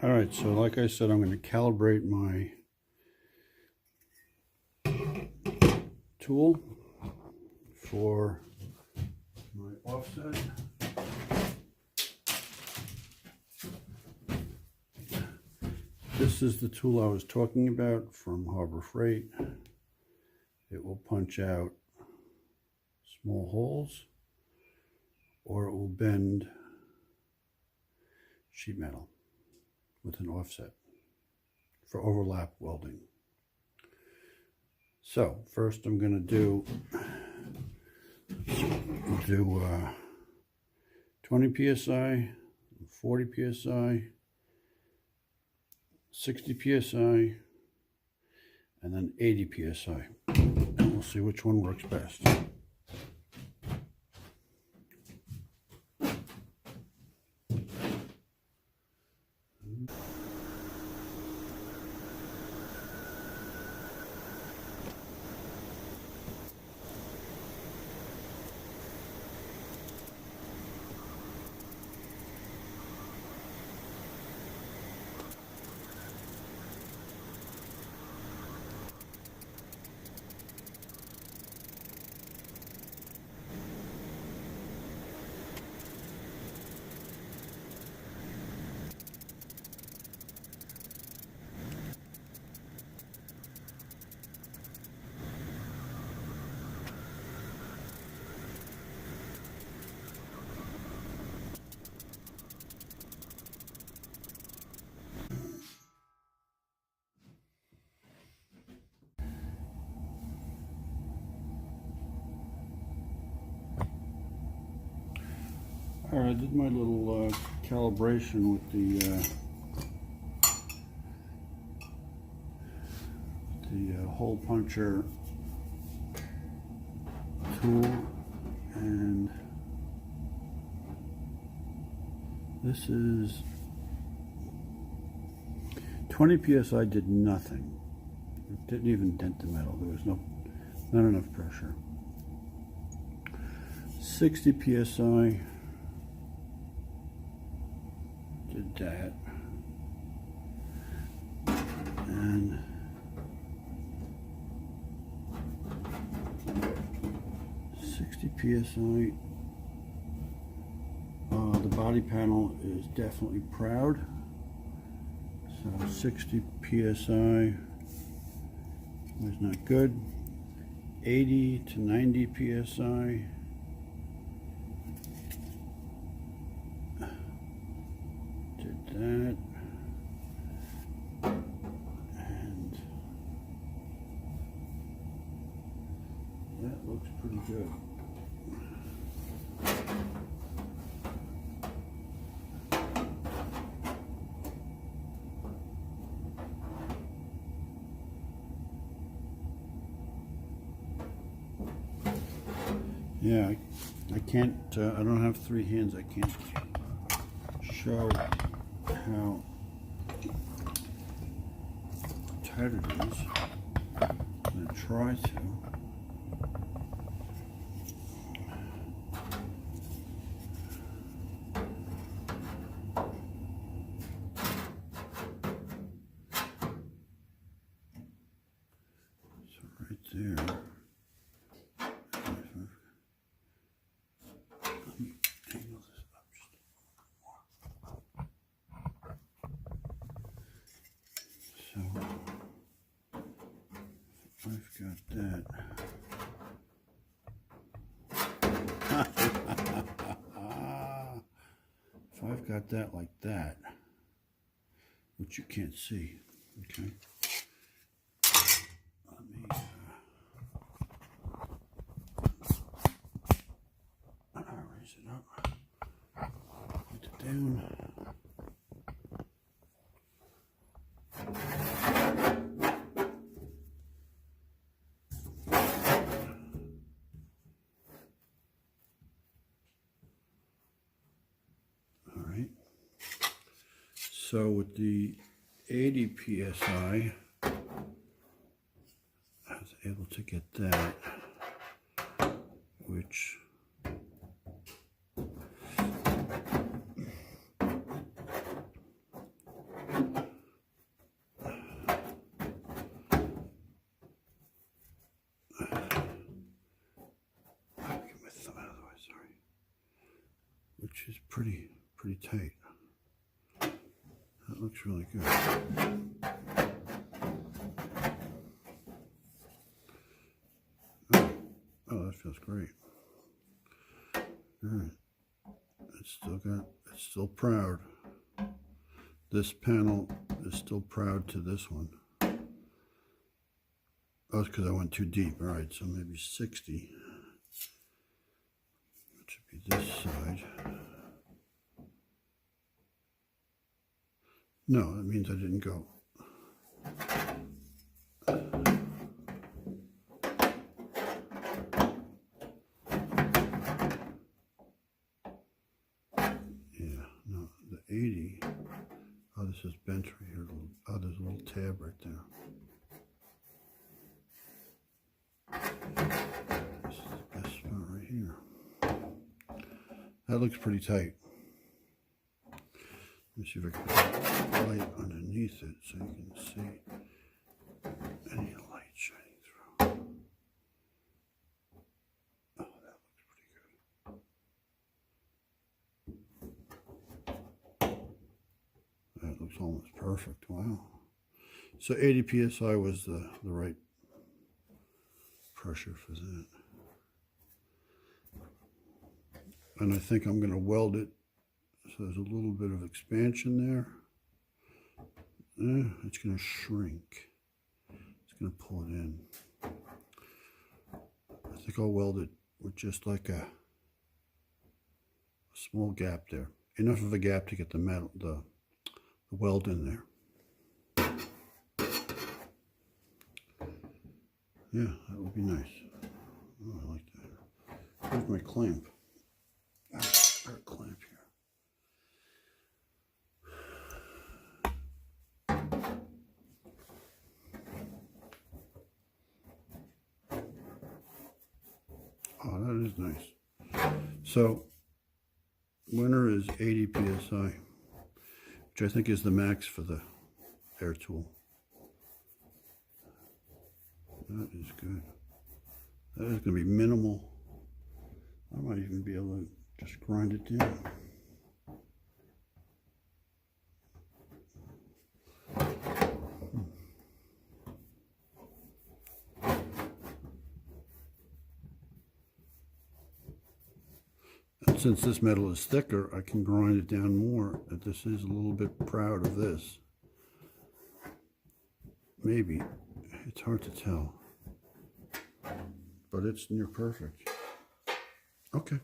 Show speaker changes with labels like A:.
A: All right, so like I said, I'm going to calibrate my tool for my offset. This is the tool I was talking about from Harbor Freight. It will punch out small holes, or it will bend sheet metal with an offset for overlap welding. So first I'm going to do 20 psi, 40 psi, 60 psi, and then 80 psi, and we'll see which one works best. All right, I did my little calibration with the hole puncher tool, and this is 20 psi. Did nothing. It didn't even dent the metal. There was not enough pressure. 60 psi did that, and 60 psi. The body panel is definitely proud. So 60 psi was not good. 80 to 90 psi. Did that. And that looks pretty good. Yeah, I can't, I don't have three hands. I can't show how tight it is. I'm going to try to. So right there. So I've got that. If I've got that like that, which you can't see, okay? Let me raise it up, put it down. So with the 80 psi, I was able to get that, which which is pretty tight. That looks really good. Oh, that feels great. All right. It's still proud. This panel is still proud to this one. Oh, it's because I went too deep. All right, so maybe 60. It should be this side. No, that means I didn't go. Yeah, no, the 80. Oh, this is bent right here. Oh, there's a little tab right there. This is the best spot right here. That looks pretty tight. Let me see if I can put light underneath it so you can see any light shining through. Oh, that looks pretty good. That looks almost perfect. Wow. So 80 psi was the right pressure for that. And I think I'm going to weld it so there's a little bit of expansion there. It's going to shrink. It's going to pull it in. I think I'll weld it with just like a small gap there. Enough of a gap to get the metal, the weld in there. Yeah, that would be nice. Oh, I like that. Here's my clamp. Got a clamp here. Oh, that is nice. So, winner is 80 psi, which I think is the max for the air tool. That is good. That is going to be minimal. I might even be able to just grind it down. And since this metal is thicker, I can grind it down more. But this is a little bit proud of this. Maybe. It's hard to tell. But it's near perfect. Okay.